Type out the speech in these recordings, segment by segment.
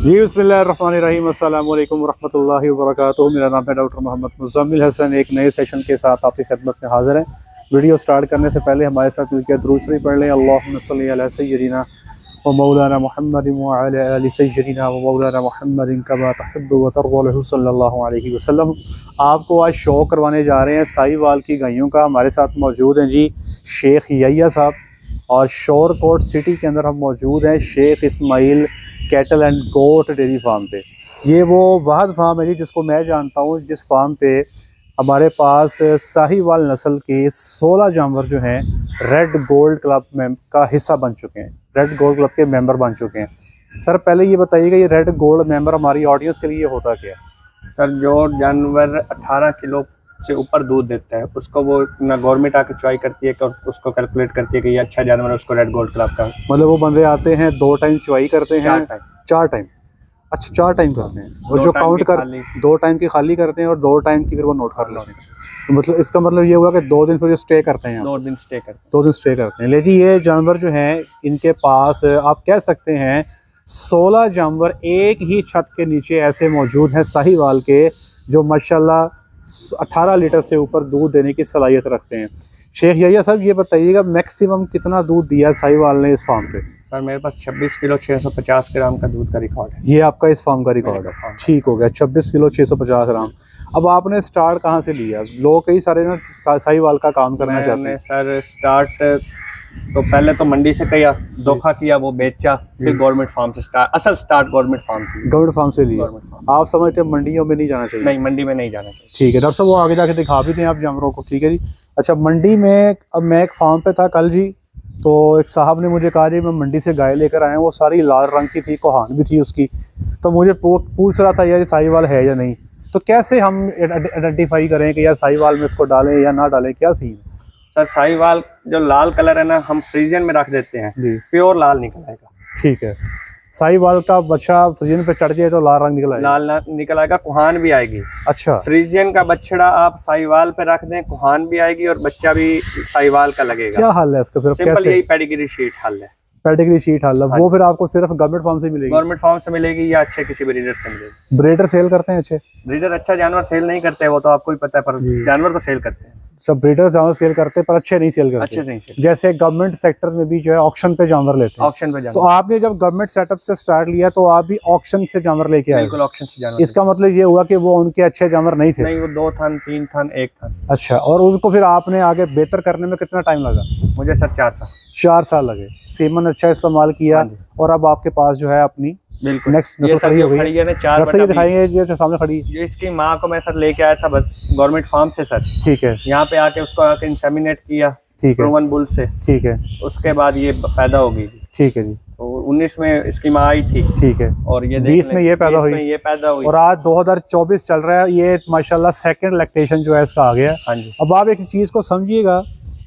जी बिस्मिल्लाहिर्रहमानिर्रहीम अस्सलामु अलैकुम वरहमतुल्लाहि वबरकातुहू। मेरा नाम है डॉक्टर मोहम्मद मुज़म्मिल हसन। एक नए सेशन के साथ आपकी खिदमत में हाज़िर हैं। वीडियो स्टार्ट करने से पहले हमारे साथ मिलकर दुरूद शरीफ पढ़ लें। अल्लाहुम्मा सल्ली अला सय्यिदिना व मौलाना मुहम्मद व अला आलि सय्यिदिना व मौलाना मुहम्मद कमा तुहिब्बु व तर्ज़ा सल्लल्लाहु अलैहि वसल्लम। आपको आज शो करवाने जा रहे हैं साहिवाल की गायों का। हमारे साथ मौजूद हैं जी शेख यहिया साहब, और शोरकोट सिटी के अंदर हम मौजूद हैं Sheikh Ismail cattle and goat dairy farm पे। ये वो वाहद फार्म है जी जिसको मैं जानता हूँ, जिस फार्म पे हमारे पास साहिवाल नस्ल के 16 जानवर जो हैं रेड गोल्ड क्लब में का हिस्सा बन चुके हैं, रेड गोल्ड क्लब के मेंबर बन चुके हैं। सर पहले ये बताइएगा, ये रेड गोल्ड मेंबर हमारी ऑडियंस के लिए होता क्या है? सर जो जानवर 18 किलो से ऊपर दूध देता है उसको वो ना गवर्नमेंट आके चॉई करती है और उसको कैलकुलेट करती है कि ये अच्छा जानवर है, उसको रेड गोल्ड क्लब का। मतलब वो बंदे आते हैं 2 टाइम चॉई करते हैं? 4 टाइम। अच्छा 4 टाइम करते हैं, और जो काउंट कर 2 टाइम की खाली करते हैं और 2 टाइम की फिर वो नोट कर लेते हैं। तो मतलब इसका मतलब ये हुआ कि 2 दिन फिर स्टे करते हैं? 2 दिन स्टे करते हैं। 2 दिन स्टे करते हैं। लेकिन ये जानवर जो हैं इनके पास आप कह सकते हैं 16 जानवर एक ही छत के नीचे ऐसे मौजूद हैं साहिवाल के, जो माशाल्लाह 18 लीटर से ऊपर दूध देने की सलाहियत रखते हैं। शेख यहिया साहब ये बताइएगा मैक्सिमम कितना दूध दिया साहिवाल ने इस फार्म पे? सर मेरे पास 26 किलो 650 ग्राम का दूध का रिकॉर्ड है। ये आपका इस फार्म का रिकॉर्ड है? ठीक हो गया, 26 किलो 650 ग्राम। अब आपने स्टार्ट कहाँ से लिया? लोग कई सारे ना साहिवाल का काम करना चाहते हैं। सर स्टार्ट तो पहले तो मंडी से किया, धोखा किया, वो बेचा, फिर गवर्नमेंट फार्म से स्टार्ट गवर्नमेंट फार्म से लिया। आप समझते हैं मंडियों में नहीं जाना चाहिए? नहीं, मंडी में नहीं जाना चाहिए। ठीक है डॉक्टर साहब, वो आगे जाके दिखा भी दें आप जानवरों को। ठीक है जी। अच्छा मंडी में, अब मैं एक फार्म पे था कल जी, तो एक साहब ने मुझे कहा जी मैं मंडी से गाय लेकर आया हूँ, वो सारी लाल रंग की थी, कोहान भी थी उसकी। तो मुझे पूछ रहा था यार साहिवाल है या नहीं। तो कैसे हम आइडेंटिफाई करें कि यार साहिवाल में इसको डालें या ना डालें, क्या सीन? सर साहिवाल जो लाल कलर है ना, हम फ्रीजियन में रख देते हैं, प्योर लाल निकल आएगा। ठीक है, साहिवाल का बच्चा फ्रीजियन पे चढ़ जाए तो लाल रंग निकल आएगा? लाल निकल आएगा, कुहान भी आएगी। अच्छा, फ्रीजियन का बछड़ा आप साहिवाल पे रख दें, कुहान भी आएगी और बच्चा भी साहिवाल का लगेगा। क्या हाल है इसका फिर? सिंपल यही पेडिग्री शीट हल है। पेडिग्री शीट हल है, वो फिर आपको सिर्फ गवर्नमेंट फार्म से मिलेगी? गवर्नमेंट फार्म से मिलेगी या अच्छे किसी ब्रीडर से मिलेगी। ब्रीडर सेल करते हैं? अच्छे ब्रीडर अच्छा जानवर सेल नहीं करते, वो तो आपको ही पता है, पर जानवर तो सेल करते हैं। सब ब्रीडर जानवर सेल करते हैं पर अच्छे नहीं सेल करते। अच्छे नहीं सेल। जैसे गवर्नमेंट सेक्टर में भी जो है ऑक्शन पे जानवर लेते हैं। ऑक्शन पे जानवर। तो आपने जब गवर्नमेंट सेटअप से स्टार्ट लिया तो आप भी ऑक्शन से जानवर लेके आए? बिल्कुल ऑक्शन से जानवर। इसका मतलब ये हुआ कि वो उनके अच्छे जानवर नहीं थे? नहीं, वो 2 थन 3 थन 1 थन। अच्छा, और उसको फिर आपने आगे बेहतर करने में कितना टाइम लगा? मुझे सर 4 साल। 4 साल लगे। सीमन अच्छा इस्तेमाल किया, और अब आपके पास जो है अपनी बिल्कुल नेक्स्ट नस्ल खड़ी हो गई है। ये दिखाएंगे ये जो सामने खड़ी है, इसकी माँ को मैं सर लेके आया था गवर्नमेंट फार्म से सर। ठीक है। यहाँ पे आके उसको आके इंसेमिनेट किया, ठीक है, प्रोवन बुल से। ठीक है। उसके बाद ये पैदा हो गई। ठीक है जी। तो 19 में इसकी माँ आई थी। ठीक है। और ये 20 में ये पैदा हुई, और आज 2024 चल रहा है, ये माशाल्लाह सेकंड लैक्टेशन जो है इसका आ गया। हाँ जी। अब आप एक चीज को समझिएगा,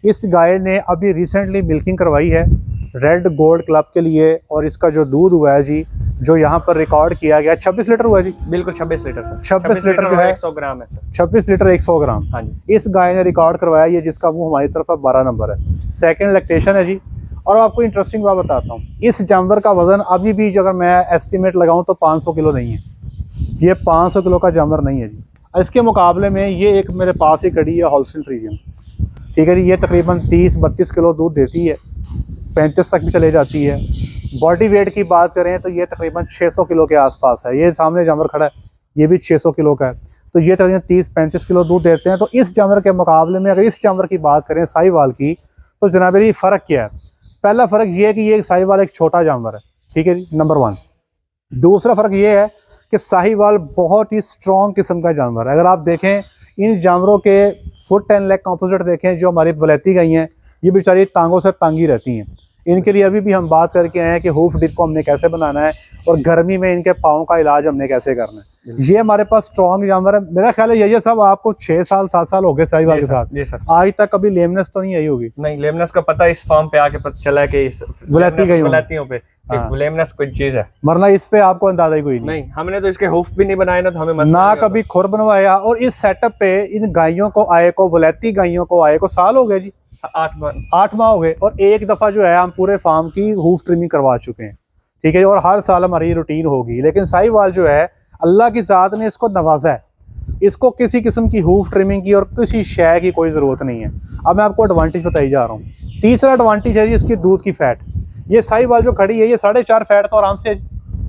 इस गाय ने अभी रिसेंटली मिल्किंग करवाई है रेड गोल्ड क्लब के लिए, और इसका जो दूध हुआ है जी, जो यहाँ पर रिकॉर्ड किया गया 26 लीटर हुआ जी। बिल्कुल 26 लीटर सर। 26 लीटर जो है 100 ग्राम है सर। 26 लीटर 100 ग्राम। हाँ जी। इस गाय ने रिकॉर्ड करवाया, ये जिसका मुंह हमारी तरफ 12 नंबर है, सेकंड लैक्टेशन है जी। और आपको इंटरेस्टिंग बात बताता हूँ, इस जानवर का वजन अभी भी अगर मैं एस्टिमेट लगाऊं तो 500 किलो नहीं है। ये 500 किलो का जानवर नहीं है जी। इसके मुकाबले में ये एक मेरे पास ही खड़ी है हॉल्स्टीन फ्रीजियन। ठीक है जी, ये तकरीबन 30-32 किलो दूध देती है, 35 तक भी चले जाती है। बॉडी वेट की बात करें तो ये तकरीबन 600 किलो के आसपास है। ये सामने जानवर खड़ा है, ये भी 600 किलो का है। तो ये तकरीबन 30-35 किलो दूध देते हैं। तो इस जानवर के मुकाबले में अगर इस जानवर की बात करें साहिवाल की, तो जनाब ये फ़र्क क्या है? पहला फ़र्क ये है कि ये साहिवाल एक छोटा जानवर है। ठीक है जी, नंबर 1। दूसरा फ़र्क ये है कि साहिवाल बहुत ही स्ट्रॉन्ग किस्म का जानवर है। अगर आप देखें इन जानवरों के फुट एंड लेग कंपोजिट देखें, जो हमारी वलैती गाय हैं, ये बेचारी टांगों से तांगी रहती हैं। इनके लिए अभी भी हम बात करके आए हैं कि हूफ डिप को हमने कैसे बनाना है, और गर्मी में इनके पाँव का इलाज हमने कैसे करना है। ये हमारे पास स्ट्रॉन्ग जानवर है। मेरा ख्याल है यही सब आपको 6 साल 7 साल हो गए साहिवाल के साथ? जी सर। आज तक कभी लेमनेस तो नहीं आई होगी? नहीं, लेमनेस का पता इस फार्म पे आके पता चला कि वलैतियों पे लेमनेस कोई चीज है, वरना इस पे आपको अंदाजा ही कोई नहीं। हमने तो इसके हुफ भी नहीं बनाए ना, तो हमें ना कभी खुर बनवाया। और इस सेटअप पे इन गायों को आए को, वलैती गायों को आए को साल हो गए जी, 8 माह हो गए। और एक दफा जो है हम पूरे फार्म की हूफ ट्रिमिंग करवा चुके हैं। ठीक है, और हर साल हमारी रूटीन होगी। लेकिन साहिवाल जो है अल्लाह की ज़ात ने इसको नवाजा है, इसको किसी किस्म की हूफ ट्रिमिंग की और किसी शय की कोई ज़रूरत नहीं है। अब मैं आपको एडवांटेज बताई जा रहा हूँ। तीसरा एडवांटेज है जी इसकी दूध की फैट। ये साहिवाल जो खड़ी है ये 4.5 फैट तो आराम से,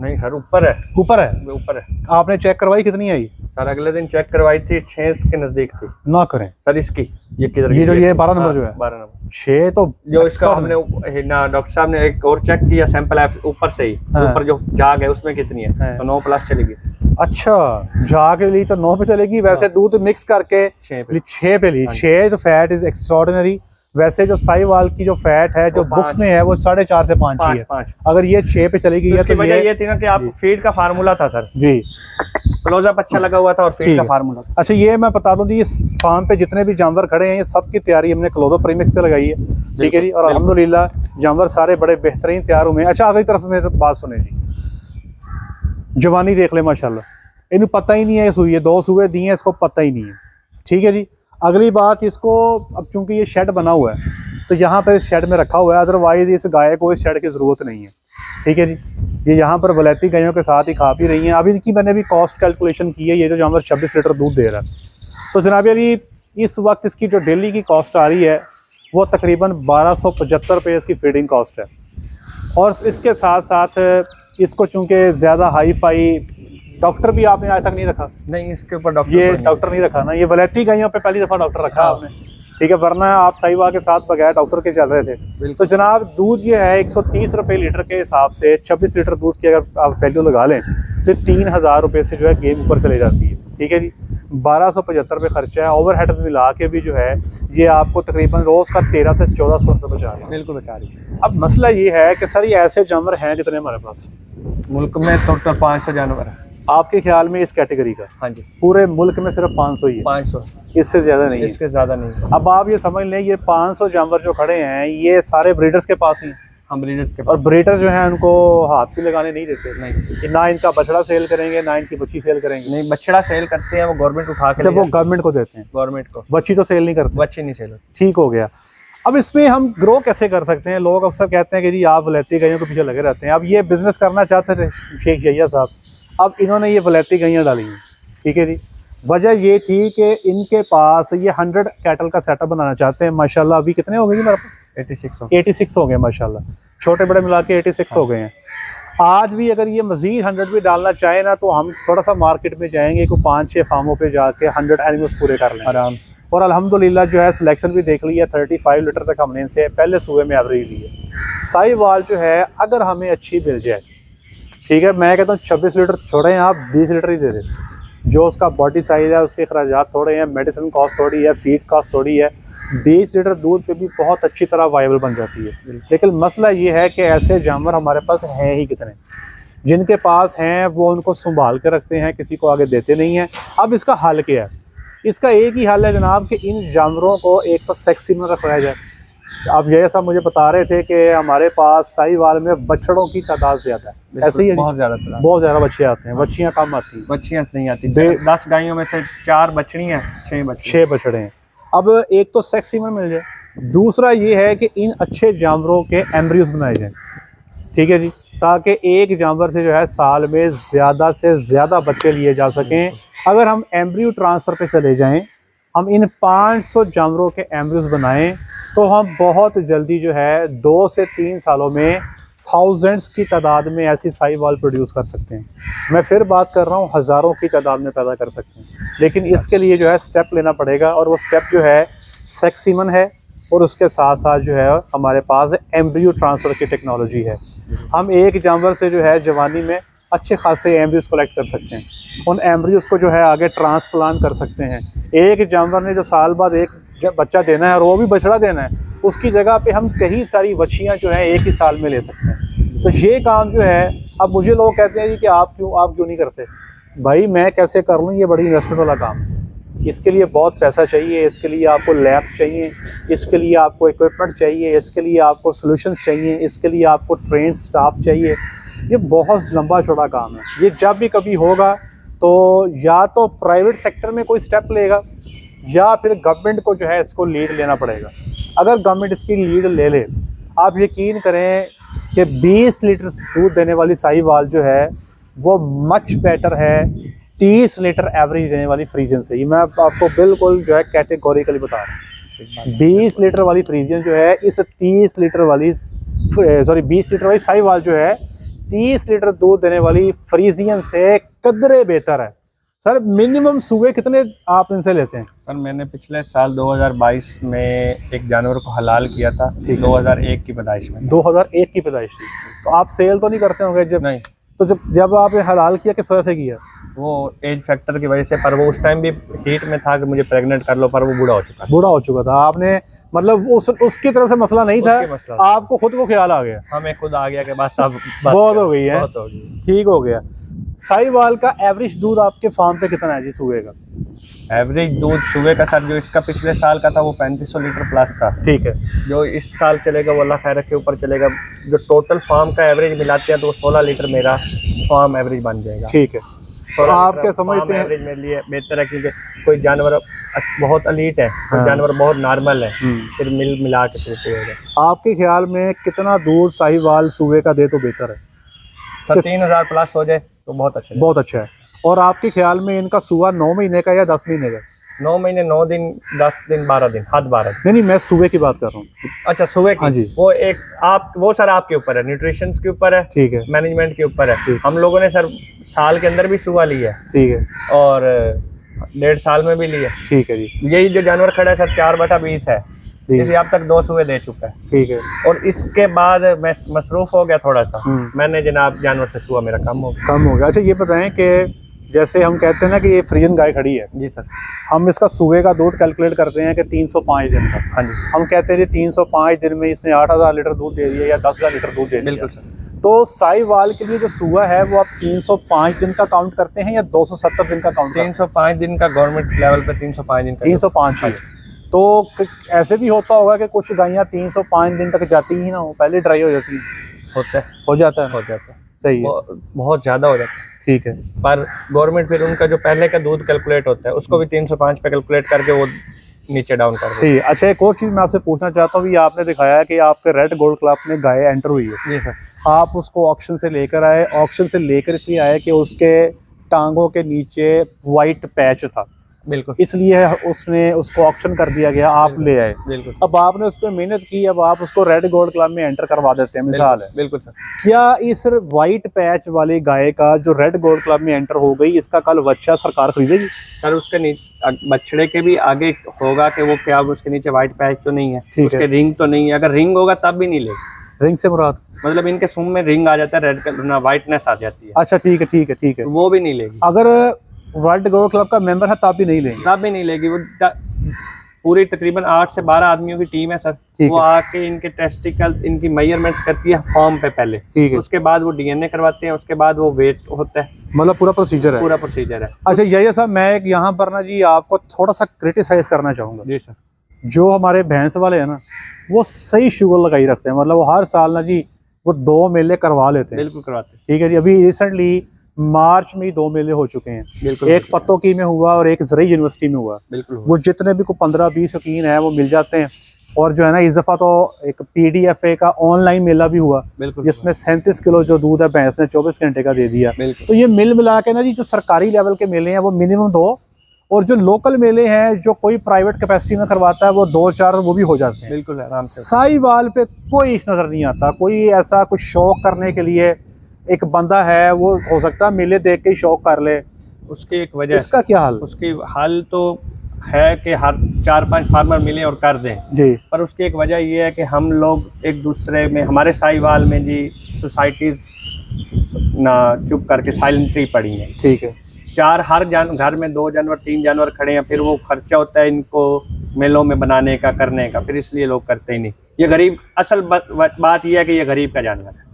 नहीं सर ऊपर है, ऊपर है, ऊपर है। आपने चेक करवाई कितनी आई सर? अगले दिन चेक करवाई थी 6 के नजदीक थी। ना करें सर इसकी ये किधर, ये जो ये 12 नंबर जो है 12 नंबर 6 तो जो इसका हमने ना डॉक्टर साहब ने एक और चेक किया सैंपल है ऊपर से ही, ऊपर जो जाग है उसमें कितनी है तो 9+ चलेगी। अच्छा, जाग ली तो 9 पे चलेगी। वैसे दूध मिक्स करके 6 पे ली। 6 तो फैट इज एक्स्ट्राऑर्डिनरी। वैसे जो साहिवाल की जो फैट है जो बुक्स में है वो 4.5 से 5 ही है। अगर ये 6 पे चली गई है तो ये थी ना कि आप फीड का फार्मूला था सर जी, क्लोजअप अच्छा लगा हुआ था और फीड का फार्मूला। अच्छा, ये मैं बता दूं जी, इस फार्म पे जितने भी जानवर खड़े हैं ये सब की तैयारी हमने क्लोजअप प्रीमिक्स पे लगाई है, ठीक है जी। और अल्हम्दुलिल्लाह जानवर सारे बड़े बेहतरीन तैयार हुए हैं। अच्छा, अगली तरफ में तो बात सुने जी, जवानी देख ले माशाल्लाह, इन्हें पता ही नहीं है सुई है, 2 सुए दिए हैं, इसको पता ही नहीं है, ठीक है जी। अगली बात, इसको अब चूंकि ये शेड बना हुआ है तो यहाँ पर इस शेड में रखा हुआ है, अदरवाइज इस गाय को इस शेड की ज़रूरत नहीं है, ठीक है जी। ये यहाँ पर वलैती गायों के साथ ही खा पी रही हैं। अभी इनकी मैंने भी कॉस्ट कैलकुलेशन की है। ये जो जानवर 26 लीटर दूध दे रहा है तो जनाब अली इस वक्त इसकी जो डेली की कॉस्ट आ रही है वो तकरीबन 1275 रुपये इसकी फीडिंग कॉस्ट है। और इसके साथ साथ इसको चूँकि ज़्यादा हाई फाई डॉक्टर भी आपने आज तक नहीं रखा, नहीं इसके ऊपर डॉक्टर, ये डॉक्टर नहीं रखा ना, ये वलैती गायों पे पहली दफ़ा डॉक्टर रखा आपने, ठीक है, वरना आप साहिवाल के साथ बगैर डॉक्टर के चल रहे थे। तो जनाब दूध ये है 130 रुपये लीटर के हिसाब से 26 लीटर दूध की अगर आप वैल्यू लगा लें तो 3000 रुपये से जो है गेम ऊपर चले जाती है, ठीक है जी। 1275 रुपये खर्चा है, ओवर हेड्स मिला के भी जो है ये आपको तकरीबन रोज़ का 1300 से 1400 रुपये बचा रही है। बिल्कुल बचा रही है। अब मसला ये है कि सर ये ऐसे जानवर हैं कितने हमारे पास मुल्क में? टोटल 500 जानवर है। आपके ख्याल में इस कैटेगरी का? हाँ जी, पूरे मुल्क में सिर्फ 500 ही है। 500, इससे ज़्यादा नहीं है, इसके ज़्यादा नहीं। अब आप ये समझ लें ये 500 जानवर जो खड़े हैं ये सारे ब्रीडर्स के पास ही हैं। हम ब्रीडर्स के पास, और ब्रीडर जो है उनको हाथ भी लगाने नहीं देते, नहीं, ना इनका बछड़ा सेल करेंगे ना इनकी बच्ची सेल करेंगे। नहीं, बछड़ा सेल करते हैं वो गवर्नमेंट उठा के, जब वो गवर्नमेंट को देते हैं, गवर्नमेंट को, बच्ची तो सेल नहीं करते, बच्ची नहीं सेल। ठीक हो गया। अब इसमें हम ग्रो कैसे कर सकते हैं? लोग अक्सर कहते हैं कि जी आप वलैती गायों के पीछे लगे रहते हैं। अब ये बिजनेस करना चाहते थे शेख जहिया साहब, अब इन्होंने ये वलैती गायें डाली हैं, ठीक है जी। वजह ये थी कि इनके पास ये 100 कैटल का सेटअप बनाना चाहते हैं। माशाल्लाह अभी कितने हो गए जी मेरे पास? 86 हो गए माशाल्लाह, छोटे बड़े मिला के 86 हो गए हैं। आज भी अगर ये मजीद 100 भी डालना चाहे ना तो हम थोड़ा सा मार्केट में जाएंगे, को 5-6 फार्मों पे जाके 100 एनिमल्स पूरे कर लें आराम से। और अल्हम्दुलिल्लाह जो है सिलेक्शन भी देख ली है, 35 लीटर तक हमने इनसे पहले सूबे में एवरेज ली है। साहिवाल जो है अगर हमें अच्छी मिल जाए, ठीक है, मैं कहता हूँ 26 लीटर छोड़ें, आप 20 लीटर ही दे दें। जो उसका बॉडी साइज़ है उसके अखराजात थोड़े हैं, मेडिसिन कॉस्ट थोड़ी है, फीड कॉस्ट थोड़ी है, 20 लीटर दूध पे भी बहुत अच्छी तरह वायबल बन जाती है। लेकिन मसला ये है कि ऐसे जानवर हमारे पास हैं ही कितने, जिनके पास हैं वो उनको संभाल कर रखते हैं, किसी को आगे देते नहीं हैं। अब इसका हल क्या है? इसका एक ही हल है जनाब कि इन जानवरों को एक तो सेक्सी में रखवाया जाए। आप जैसा मुझे बता रहे थे कि हमारे पास साहिवाल में बछड़ों की तादाद ज़्यादा है, ऐसे ही है, बहुत ज़्यादा बच्चे आते हैं, बच्चियाँ कम आती हैं, बच्चियाँ नहीं आती। 10 गायों में से 4 बछड़ी हैं, 6 बछड़े हैं। अब एक तो सेक्सी में मिल जाए, दूसरा ये है कि इन अच्छे जानवरों के एम्ब्रियोज बनाए जाएँ, ठीक है जी, ताकि एक जानवर से जो है साल में ज़्यादा से ज़्यादा बच्चे लिए जा सकें। अगर हम एम्ब्रियो ट्रांसफ़र पे चले जाएं, हम इन 500 जानवरों के एम्ब्रियोज बनाएं तो हम बहुत जल्दी जो है 2 से 3 सालों में थाउजेंड्स की तादाद में ऐसी साहिवाल प्रोड्यूस कर सकते हैं। मैं फिर बात कर रहा हूँ हज़ारों की तादाद में पैदा कर सकते हैं, लेकिन इसके लिए जो है स्टेप लेना पड़ेगा, और वो स्टेप जो है सेक्सीमन है और उसके साथ साथ जो है हमारे पास एम्ब्रियो ट्रांसफ़र की टेक्नोलॉजी है। हम एक जानवर से जो है जवानी में अच्छे खासे एम्ब्रियोज कलेक्ट कर सकते हैं, उन एम्ब्रियोज को जो है आगे ट्रांसप्लांट कर सकते हैं। एक जानवर ने जो साल बाद एक बच्चा देना है और वो भी बछड़ा देना है, उसकी जगह पे हम कई सारी बच्चियां जो है एक ही साल में ले सकते हैं। तो ये काम जो है, अब मुझे लोग कहते हैं जी कि आप क्यों नहीं करते? भाई मैं कैसे कर लूँ, ये बड़ी इन्वेस्टमेंट वाला काम है, इसके लिए बहुत पैसा चाहिए, इसके लिए आपको लैब्स चाहिए, इसके लिए आपको इक्विपमेंट चाहिए, इसके लिए आपको सॉल्यूशंस चाहिए, इसके लिए आपको ट्रेंड स्टाफ चाहिए। ये बहुत लंबा चौड़ा काम है। ये जब भी कभी होगा तो या तो प्राइवेट सेक्टर में कोई स्टेप लेगा या फिर गवर्नमेंट को जो है इसको लीड लेना पड़ेगा। अगर गवर्नमेंट इसकी लीड ले ले, आप यकीन करें कि 20 लीटर दूध देने वाली साहिवाल जो है वो मच बेटर है 30 लीटर एवरेज देने वाली फ्रीजियन से। ये मैं आपको बिल्कुल जो है कैटेगोरिकली बता रहा हूँ। 20 लीटर वाली फ्रीजियन जो है इस 30 लीटर वाली 20 लीटर वाली साहिवाल जो है 30 लीटर दूध देने वाली फ्रीजियन से कदरे बेहतर है। सर मिनिमम सुबह कितने आप इनसे लेते हैं? सर मैंने पिछले साल 2022 में एक जानवर को हलाल किया था, 2001 की पैदाइश में। 2001 की पैदाइश थी, तो आप सेल तो नहीं करते होंगे जब? नहीं। तो जब आपने हलाल किया किस वजह से किया? वो एज फैक्टर की वजह से, पर वो उस टाइम भी हीट में था कि मुझे प्रेग्नेंट कर लो, पर वो बूढ़ा हो चुका था। आपने मतलब उसकी तरफ से मसला नहीं था, आपको खुद को ख्याल आ गया? हमें खुद आ गया कि बस अब बहुत हो गई है, ठीक हो गया। साहिवाल का एवरेज दूध आपके फार्म पे कितना है जी सुबह का? एवरेज दूध सुबह का सर जो इसका पिछले साल का था वो 3500 लीटर प्लस था। ठीक है। जो इस साल चलेगा वो अल्लाह खैर के ऊपर चलेगा। जो टोटल फार्म का एवरेज मिलाते हैं तो वो 16 लीटर मेरा फार्म एवरेज बन जाएगा। ठीक है। तो आप क्या समझते हैं? एवरेज मेरे लिए बेहतर है, क्योंकि कोई जानवर बहुत अलीट है, कोई जानवर बहुत नॉर्मल है, फिर मिला के होगा। आपके ख्याल में कितना दूध साहिवाल सुबह का दे तो बेहतर है? सर 3000 प्लस हो जाए तो बहुत अच्छा है। बहुत अच्छा है। और आपके ख्याल में इनका सुबह 9 महीने का या 10 महीने का? 9 महीने, 9 दिन, 10 दिन, 12 दिन, हद 12 दिन। नहीं, मैं सुबह की बात कर रहा हूँ। अच्छा सुबह की? हाँ जी। वो सर आपके ऊपर है, न्यूट्रिशन के ऊपर है, ठीक है, मैनेजमेंट के ऊपर है। हम लोगों ने सर साल के अंदर भी सुबह ली है, ठीक है, और 1.5 साल में भी ली है। ठीक है जी। यही जो जानवर खड़ा है सर 4/20 है, इसे अब तक 2 सुबह दे चुका है। ठीक है। और इसके बाद मैं मसरूफ हो गया थोड़ा सा, मैंने जनाब जानवर से सुबह मेरा कम हो गया। अच्छा ये बताएं कि जैसे हम कहते हैं ना कि ये फ्रीजन गाय खड़ी है जी सर, हम इसका सुबह का दूध कैलकुलेट करते हैं कि 305 दिन का। हाँ जी। हम कहते हैं 305 दिन में इसने 8000 लीटर दूध दे दिया या 10000 लीटर दूध दे दिया। बिल्कुल सर। तो साहिवाल के लिए जो सुबह है वो आप 305 दिन का काउंट करते हैं या 270 दिन का काउंट? 305 दिन का गवर्नमेंट लेवल पे 305 दिन का। 305 है। तो ऐसे भी होता होगा कि कुछ गायें 305 दिन तक जाती ही ना हो, पहले ड्राई हो जाती हैं? हो जाता है। सही है। बहुत ज्यादा हो जाता है। ठीक है। पर गवर्नमेंट फिर उनका जो पहले का दूध कैलकुलेट होता है उसको भी 305 पे कैलकुलेट करके वो नीचे डाउन कर देते हैं। अच्छा एक और चीज़ मैं आपसे पूछना चाहता हूँ, आपने दिखाया कि आपके रेड गोल्ड क्लब में गाय एंटर हुई है। जी सर। आप उसको ऑक्शन से लेकर आए, ऑक्शन से लेकर इसलिए आए कि उसके टांगों के नीचे वाइट पैच था, बिल्कुल, इसलिए उसको ऑक्शन कर दिया गया, आप ले आए। बिल्कुल। अब आपने उस पर मेहनत की, अब आप उसको रेड गोल्ड क्लब में एंटर करवा देते हैं, मिसाल है। बिल्कुल सर। क्या इस वाइट पैच वाली गाय का जो रेड गोल्ड क्लब में एंटर हो गई, इसका कल बच्चा सरकार खरीदेगी? सर उसके बछड़े के भी आगे होगा कि वो क्या उसके नीचे वाइट पैच तो नहीं है, उसके रिंग तो नहीं है। अगर रिंग होगा तब भी नहीं लेगी। रिंग से मुराद मतलब इनके सूंड में रिंग आ जाता है, रेड कलर वाइटनेस आ जाती है। अच्छा ठीक है। वो भी नहीं लेगी। अगर वर्ल्ड गोल्ड क्लब का मेंबर है तब भी नहीं लेगी? वो पूरी तकरीबन 8 से 12 आदमियों की टीम है सर। वो आके इनके टेस्टिकल, इनकी मेजरमेंट्स करती है फॉर्म पे पहले, ठीक है। उसके बाद वो डीएनए करवाते हैं, उसके बाद वो वेट होता है। मतलब पूरा प्रोसीजर है। अच्छा यही साहब, मैं एक यहाँ पर ना जी आपको थोड़ा सा क्रिटिसाइज करना चाहूँगा। जी सर। जो हमारे भैंस वाले हैं ना, वो सही शुगर लगाई रखते हैं, मतलब वो हर साल ना जी वो 2 मेले करवा लेते हैं। बिल्कुल करवाते हैं। ठीक है जी। अभी रिसेंटली मार्च में 2 मेले हो चुके हैं। बिल्कुल। एक पत्तों में हुआ और एक ज़रई यूनिवर्सिटी में हुआ। बिल्कुल। वो जितने भी को 15-20 शौकीन है वो मिल जाते हैं। और जो है ना इस दफ़ा तो एक PDFA का ऑनलाइन मेला भी हुआ, जिसमें 37 किलो जो दूध है भैंस ने 24 घंटे का दे दिया। तो ये मिला के ना जी जो सरकारी लेवल के मेले हैं वो मिनिमम 2, और जो लोकल मेले हैं जो कोई प्राइवेट कैपेसिटी में करवाता है वो 2-4 वो भी हो जाते हैं। बिल्कुल आराम से। साहिवाल पे कोई नजर नहीं आता, कोई ऐसा कुछ शौक करने के लिए एक बंदा है, वो हो सकता है मेले देख के ही शौक कर ले। उसकी एक वजह, इसका क्या हाल? उसकी हाल तो है कि हर 4-5 फार्मर मिले और कर दें जी, पर उसकी एक वजह ये है कि हम लोग एक दूसरे में, हमारे साहिवाल में जी सोसाइटीज ना चुप करके साइलेंटली पड़ी हैं। ठीक है। हर घर में 2 जानवर 3 जानवर खड़े हैं, फिर वो खर्चा होता है इनको मेलों में बनाने का, करने का, फिर इसलिए लोग करते ही नहीं। ये गरीब, असल बात यह है कि ये गरीब का जानवर है।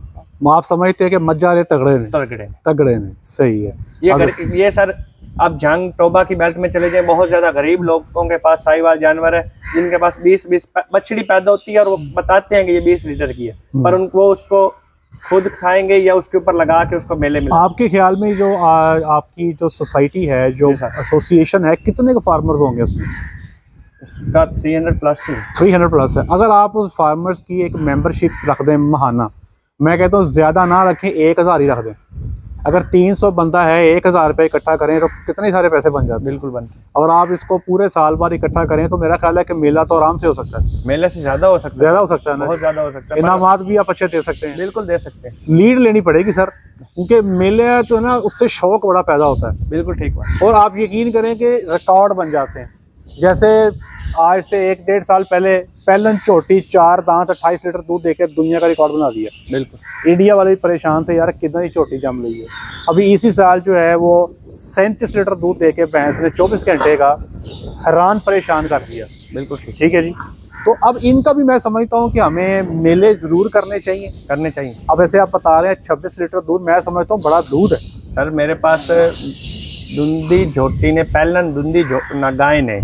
आप समझते हैं कि मज्जा ले तगड़े ने। सही है। ये सर आप जंग टोबा की बेल्ट में चले जाए, बहुत ज्यादा गरीब लोगों के पास साहिवाल जानवर है जिनके पास 20 बछड़ी पैदा होती है और वो बताते हैं कि ये 20 लीटर की है, पर उनको उसको खुद खाएंगे या उसके ऊपर लगा के उसको मेले में। आपके ख्याल में जो आपकी जो सोसाइटी है, जो एसोसिएशन है, कितने के फार्मर्स होंगे उसमें? इसका 300 प्लस है। 300 प्लस है। अगर आप उस फार्मर्स की एक मेंबरशिप रख दें महाना, मैं कहता हूँ ज्यादा ना रखें, 1000 ही रख दें। अगर 300 बंदा है, 1000 रुपये इकट्ठा करें तो कितने सारे पैसे बन जाते हैं। बिल्कुल बनते हैं। और आप इसको पूरे साल भर इकट्ठा करें तो मेरा ख्याल है कि मेला तो आराम से हो सकता है। मेले से ज्यादा हो सकता है, ज्यादा हो सकता है ना, बहुत ज्यादा हो सकता है। इनामात भी आप अच्छे दे सकते हैं। बिल्कुल दे सकते हैं। लीड लेनी पड़ेगी सर, क्योंकि मेले तो ना उससे शौक बड़ा पैदा होता है। बिल्कुल ठीक बात। और आप यकीन करें कि रिकॉर्ड बन जाते हैं। जैसे आज से 1-1.5 साल पहले पहलन झोटी 4 दांत 28 लीटर दूध देकर दुनिया का रिकॉर्ड बना दिया। बिल्कुल। इंडिया वाले भी परेशान थे यार, कितनी झोटी जम रही है। अभी इसी साल जो है वो 37 लीटर दूध देके भैंस ने 24 घंटे का हैरान परेशान कर दिया। बिल्कुल ठीक है जी। तो अब इनका भी मैं समझता हूँ कि हमें मेले जरूर करने चाहिए। अब ऐसे आप बता रहे हैं 26 लीटर दूध, मैं समझता हूँ बड़ा दूध है सर। मेरे पास दुंदी झोटी ने पहलन दुंदी गाय ने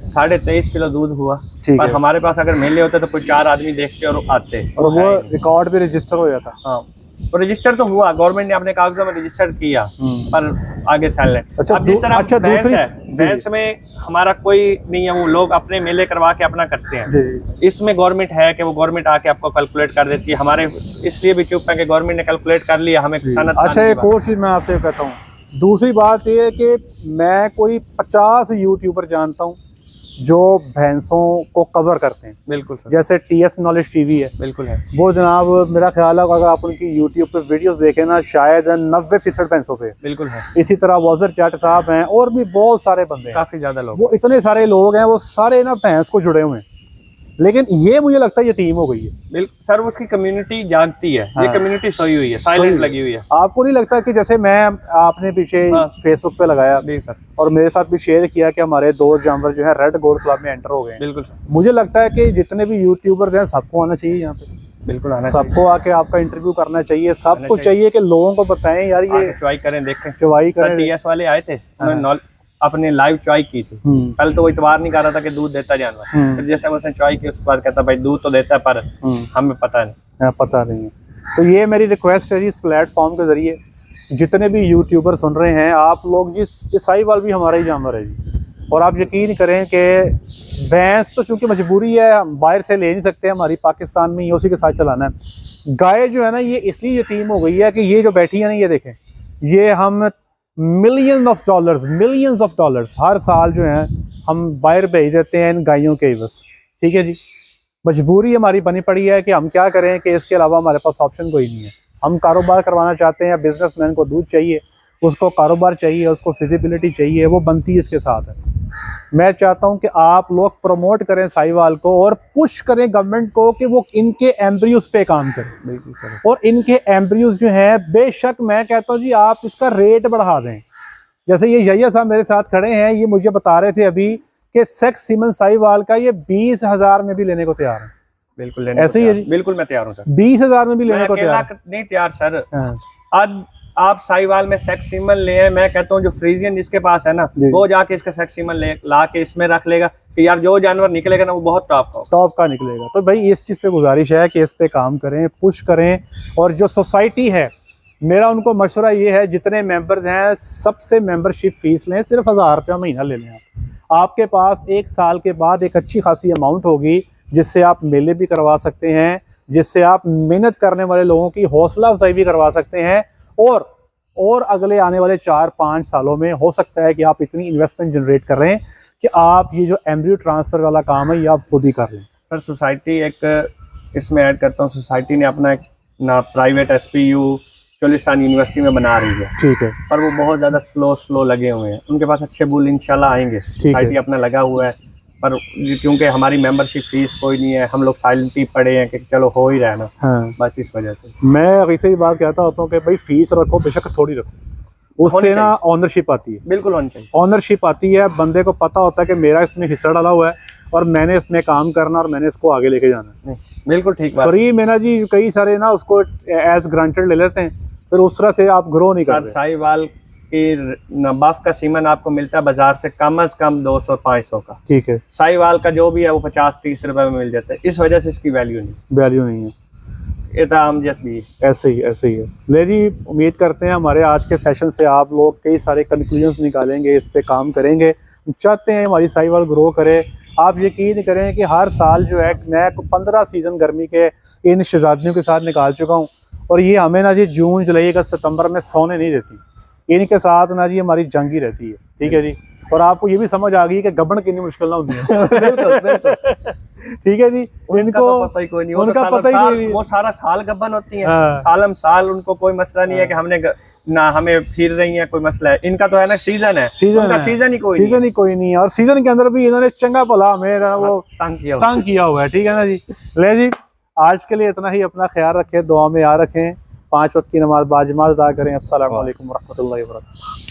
23.5 किलो दूध हुआ। पर हमारे पास अगर मेले होते तो कोई 4 आदमी देखते और आते, और वो रिकॉर्ड भी रजिस्टर हो जाता। हाँ, तो रजिस्टर तो हुआ, गवर्नमेंट ने अपने कागजों में रजिस्टर किया, पर आगे चल रहे। अच्छा, अब जिस तरह दूसरी भैंस में हमारा कोई नहीं है, वो लोग अपने मेले करवा के अपना करते हैं। इसमें गवर्नमेंट है कि वो गवर्नमेंट आके आपको कैलकुलेट कर देती है। हमारे इसलिए भी चुप है कि गवर्नमेंट ने कैलकुलेट कर लिया, हमें सनत। अच्छा, एक और चीज मैं आपसे कहता हूँ, दूसरी बात ये है कि मैं कोई 50 यूट्यूबर जानता हूँ जो भैंसों को कवर करते हैं। बिल्कुल सर। जैसे TS नॉलेज टीवी है। बिल्कुल है वो जनाब, मेरा ख्याल है अगर आप उनकी यूट्यूब पे वीडियोस देखें ना, शायद 90% भैंसों पे। बिल्कुल है। इसी तरह वज़र जट साहब हैं और भी बहुत सारे बंदे हैं, काफी ज्यादा लोग, वो इतने सारे लोग हैं, वो सारे ना भैंस को जुड़े हुए हैं। लेकिन ये मुझे लगता है ये टीम हो गई है। बिल्कुल सर, उसकी कम्युनिटी जागती है। हाँ। ये कम्युनिटी सोई हुई है, साइलेंट लगी हुई है। आपको नहीं लगता कि जैसे मैं आपने पीछे फेसबुक पे लगाया सर, और मेरे साथ भी शेयर किया कि हमारे 2 जानवर जो है रेड गोल्ड क्लब में एंटर हो गए। बिल्कुल सर। मुझे लगता है कि जितने भी यूट्यूबर्स हैं सबको आना चाहिए यहाँ पे। बिल्कुल आना, सबको आके आपका इंटरव्यू करना चाहिए। सबको चाहिए कि लोगों को बताएं यार, ये चुवाई करें, देखें, चुवाई करें। TS वाले आए थे, अपने लाइव चॉई की थी। कल तो वो इतवार नहीं कर रहा था कि दूध देता जानवर, फिर जिस टाइम उसने चॉई की उसके बाद कहता भाई दूध तो देता है पर हमें पता नहीं है। तो ये मेरी रिक्वेस्ट है जी, इस प्लेटफॉर्म के जरिए जितने भी यूट्यूबर सुन रहे हैं, आप लोग जिस साहिवाल भी हमारा ही जानवर है जी। और आप यकीन करें कि भैंस तो चूंकि मजबूरी है, हम बाहर से ले नहीं सकते, हमारी पाकिस्तान में उसी के साथ चलाना है। गाय जो है ना, ये इसलिए यतीम हो गई है कि ये जो बैठी है ना, ये देखें, ये हम मिलियंस ऑफ डॉलर्स हर साल जो है हम बाहर भेज देते हैं इन गायों के बस। ठीक है जी, मजबूरी हमारी बनी पड़ी है कि हम क्या करें कि इसके अलावा हमारे पास ऑप्शन कोई नहीं है। हम कारोबार करवाना चाहते हैं, बिजनेसमैन को दूध चाहिए, उसको कारोबार चाहिए, उसको फिजिबिलिटी चाहिए, वो बनती है इसके साथ है। मैं चाहता हूं कि आप लोग प्रमोट करें साहिवाल को और पुश करें गवर्नमेंट को कि वो इनके एम्ब्रियोज पे काम करें। बिल्कुल करें। और इनके एम्ब्रियोज जो है, बेशक मैं कहता हूं जी आप इसका रेट बढ़ा दें। जैसे ये यहिया साहब मेरे साथ खड़े हैं, ये मुझे बता रहे थे अभी कि सेक्स सीमन साहिवाल का ये 20,000 में भी लेने को तैयार है। बिल्कुल ऐसे ही है, बिल्कुल मैं तैयार हूँ सर। 20,000 में भी लेने को तैयार नहीं तैयार सर। आज आप साहिवाल में सेक्स सीमन ले आए, मैं कहता हूँ जो फ्रीजियन जिसके पास है ना, वो जाके इसका सेक्स सीमन ला के इसमें रख लेगा कि यार जो जानवर निकलेगा ना वो बहुत टॉप का निकलेगा। तो भाई इस चीज़ पे गुजारिश है कि इस पे काम करें, पुश करें। और जो सोसाइटी है, मेरा उनको मशवरा ये है, जितने मेंबर्स हैं सबसे मेंबरशिप फीस लें, सिर्फ 1000 रुपया महीना ले लें। आपके पास 1 साल के बाद एक अच्छी खासी अमाउंट होगी जिससे आप मेले भी करवा सकते हैं, जिससे आप मेहनत करने वाले लोगों की हौसला अफजाई भी करवा सकते हैं। और अगले आने वाले 4-5 सालों में हो सकता है कि आप इतनी इन्वेस्टमेंट जनरेट कर रहे हैं कि आप ये जो एम्ब्रियो ट्रांसफ़र वाला काम है ये आप खुद ही कर लें। सर सोसाइटी एक इसमें ऐड करता हूँ, सोसाइटी ने अपना एक ना प्राइवेट SPU चोलिस्तान यूनिवर्सिटी में बना रही है। ठीक है। पर वो बहुत ज़्यादा स्लो लगे हुए हैं। उनके पास अच्छे बुल इंशाल्लाह आएंगे। सोसाइटी अपना लगा हुआ है, पर क्योंकि हमारी मेंबरशिप फीस कोई नहीं है, हम लोग साइलेंटली पड़े हैं कि चलो हो ही रहा है ना। हाँ। बस इस वजह से मैं ऐसे ही बात कहता होता हूँ कि भाई फीस रखो, बेशक थोड़ी रखो, उससे ना ऑनरशिप आती है। बिल्कुल होनी चाहिए। ऑनरशिप आती है, बंदे को पता होता है कि मेरा इसमें हिस्सा डाला हुआ है और मैंने इसमें काम करना और मैंने इसको आगे लेके जाना है। बिल्कुल ठीक बात। फ्री में ना जी कई सारे ना उसको एज ग्रांटेड ले लेते हैं, फिर उस तरह से आप ग्रो नहीं करते। साहिवाल की बफ का सीमन आपको मिलता है बाजार से कम से कम 200-500 का। ठीक है। साहिवाल का जो भी है वो 50-30 रुपए में मिल जाता है। इस वजह से इसकी वैल्यू नहीं है। ये तो आम जैस भी ऐसे ही है। ले जी, उम्मीद करते हैं हमारे आज के सेशन से आप लोग कई सारे कंक्लूजन्स निकालेंगे, इस पे काम करेंगे। चाहते हैं हमारी साहिवाल ग्रो करे, आप यकीन करें कि हर साल जो है मैं 15 सीज़न गर्मी के इन शहजादियों के साथ निकाल चुका हूँ, और ये हमें ना जी जून जुलाई अगस्त सितंबर में सोने नहीं देती। इनके साथ ना जी हमारी जंग ही रहती है, ठीक है जी। और आपको ये भी समझ आ गई कि गबन कितनी मुश्किल ना होती है। ठीक है जी, इनको तो पता ही कोई नहीं, उनका पता ही नहीं, वो सारा साल गबन होती है। सालम साल उनको कोई मसला नहीं है कि हमने ना हमें फिर रही है, कोई मसला है। इनका तो है ना सीजन है, सीजन ही कोई नहीं है। और सीजन के अंदर भी इन्होंने चंगा भला हमें वो तंग किया हुआ है, ठीक है ना जी। ले जी, आज के लिए इतना ही। अपना ख्याल रखें, दुआ में याद रखें, 5 वक्त की नमाज बाजमात अदा करें। अस्सलाम वालेकुम रहमतुल्लाहि व बरकातहू।